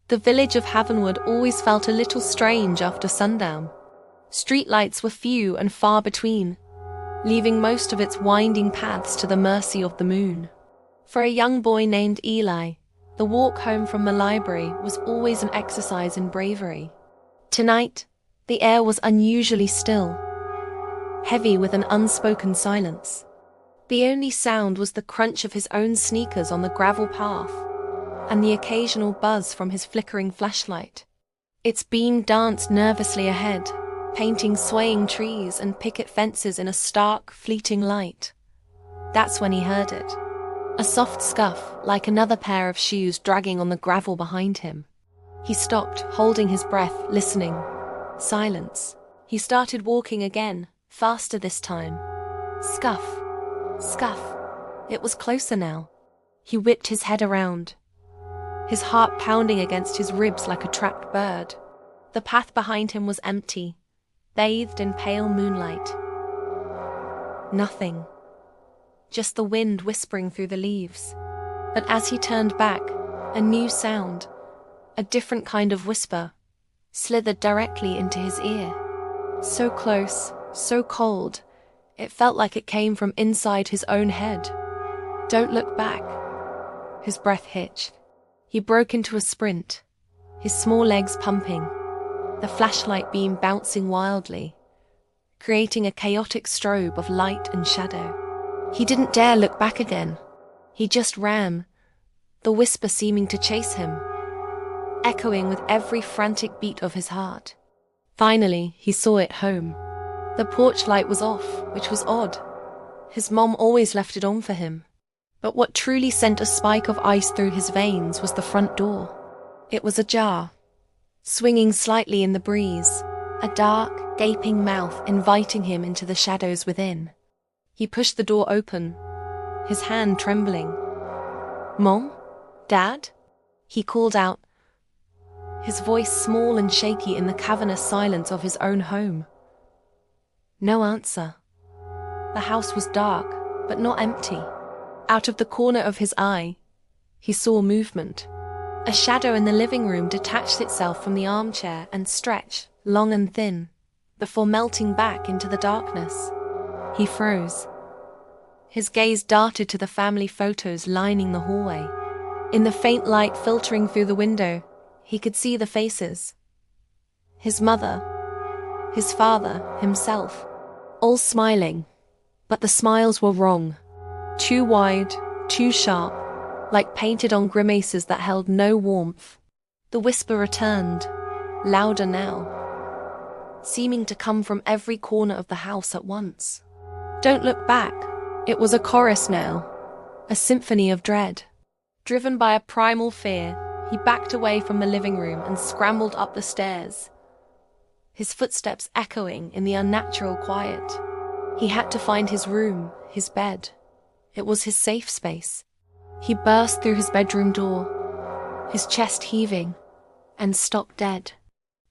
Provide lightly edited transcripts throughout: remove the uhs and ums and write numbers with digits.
The village of Havenwood always felt a little strange after sundown. Streetlights were few and far between, leaving most of its winding paths to the mercy of the moon. For a young boy named Eli, the walk home from the library was always an exercise in bravery. Tonight, the air was unusually still, heavy with an unspoken silence. The only sound was the crunch of his own sneakers on the gravel path, and the occasional buzz from his flickering flashlight. Its beam danced nervously ahead, painting swaying trees and picket fences in a stark, fleeting light. That's when he heard it. A soft scuff, like another pair of shoes dragging on the gravel behind him. He stopped, holding his breath, listening. Silence. He started walking again, faster this time. Scuff. Scuff. It was closer now. He whipped his head around, his heart pounding against his ribs like a trapped bird. The path behind him was empty, bathed in pale moonlight. Nothing. Just the wind whispering through the leaves. But as he turned back, a new sound, a different kind of whisper, slithered directly into his ear. So close, so cold, it felt like it came from inside his own head. Don't look back. His breath hitched. He broke into a sprint, his small legs pumping, the flashlight beam bouncing wildly, creating a chaotic strobe of light and shadow. He didn't dare look back again. He just ran, the whisper seeming to chase him, echoing with every frantic beat of his heart. Finally, he saw it home. The porch light was off, which was odd. His mom always left it on for him. But what truly sent a spike of ice through his veins was the front door. It was ajar, swinging slightly in the breeze, a dark, gaping mouth inviting him into the shadows within. He pushed the door open, his hand trembling. "Mom? Dad?" he called out, his voice small and shaky in the cavernous silence of his own home. No answer. The house was dark, but not empty. Out of the corner of his eye, he saw movement. A shadow in the living room detached itself from the armchair and stretched, long and thin, before melting back into the darkness. He froze. His gaze darted to the family photos lining the hallway. In the faint light filtering through the window, he could see the faces. His mother, his father, himself, all smiling, but the smiles were wrong. Too wide, too sharp, like painted on grimaces that held no warmth. The whisper returned, louder now, seeming to come from every corner of the house at once. Don't look back. It was a chorus now, a symphony of dread. Driven by a primal fear, he backed away from the living room and scrambled up the stairs, his footsteps echoing in the unnatural quiet. He had to find his room, his bed. It was his safe space. He burst through his bedroom door, his chest heaving, and stopped dead.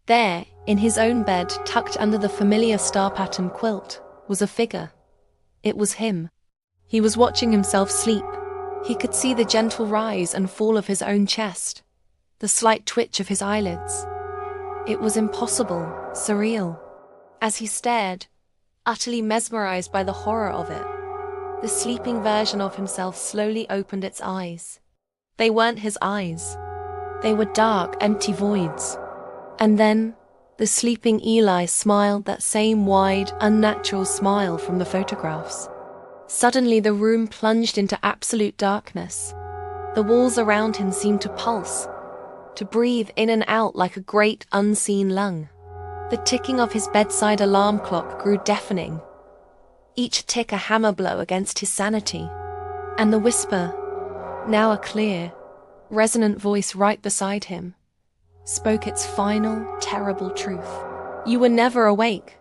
There, in his own bed, tucked under the familiar star-pattern quilt, was a figure. It was him. He was watching himself sleep. He could see the gentle rise and fall of his own chest, the slight twitch of his eyelids. It was impossible, surreal. As he stared, utterly mesmerized by the horror of it, the sleeping version of himself slowly opened its eyes. They weren't his eyes. They were dark, empty voids. And then, the sleeping Eli smiled that same wide, unnatural smile from the photographs. Suddenly the room plunged into absolute darkness. The walls around him seemed to pulse, to breathe in and out like a great unseen lung. The ticking of his bedside alarm clock grew deafening, each tick a hammer blow against his sanity. And the whisper, now a clear, resonant voice right beside him, spoke its final, terrible truth. You were never awake.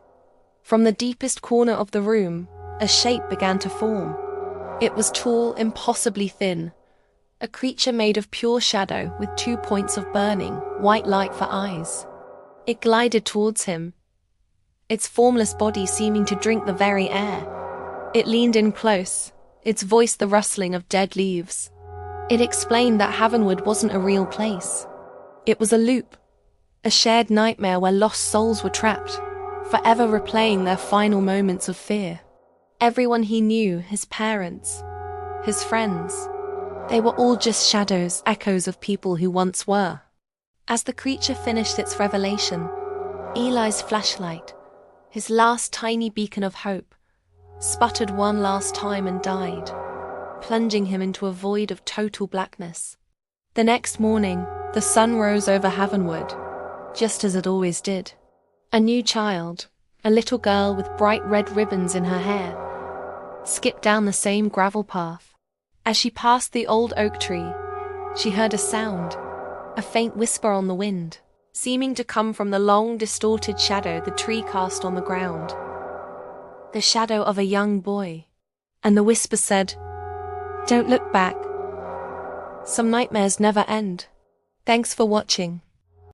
From the deepest corner of the room, a shape began to form. It was tall, impossibly thin, a creature made of pure shadow with 2 points of burning, white light for eyes. It glided towards him, its formless body seeming to drink the very air. It leaned in close, its voice the rustling of dead leaves. It explained that Havenwood wasn't a real place. It was a loop, a shared nightmare where lost souls were trapped, forever replaying their final moments of fear. Everyone he knew, his parents, his friends, they were all just shadows, echoes of people who once were. As the creature finished its revelation, Eli's flashlight, his last tiny beacon of hope, sputtered one last time and died, plunging him into a void of total blackness. The next morning, the sun rose over Havenwood, just as it always did. A new child, a little girl with bright red ribbons in her hair, skipped down the same gravel path. As she passed the old oak tree, she heard a sound, a faint whisper on the wind, seeming to come from the long, distorted shadow the tree cast on the ground. The shadow of a young boy. And the whisper said, "Don't look back. Some nightmares never end." Thanks for watching.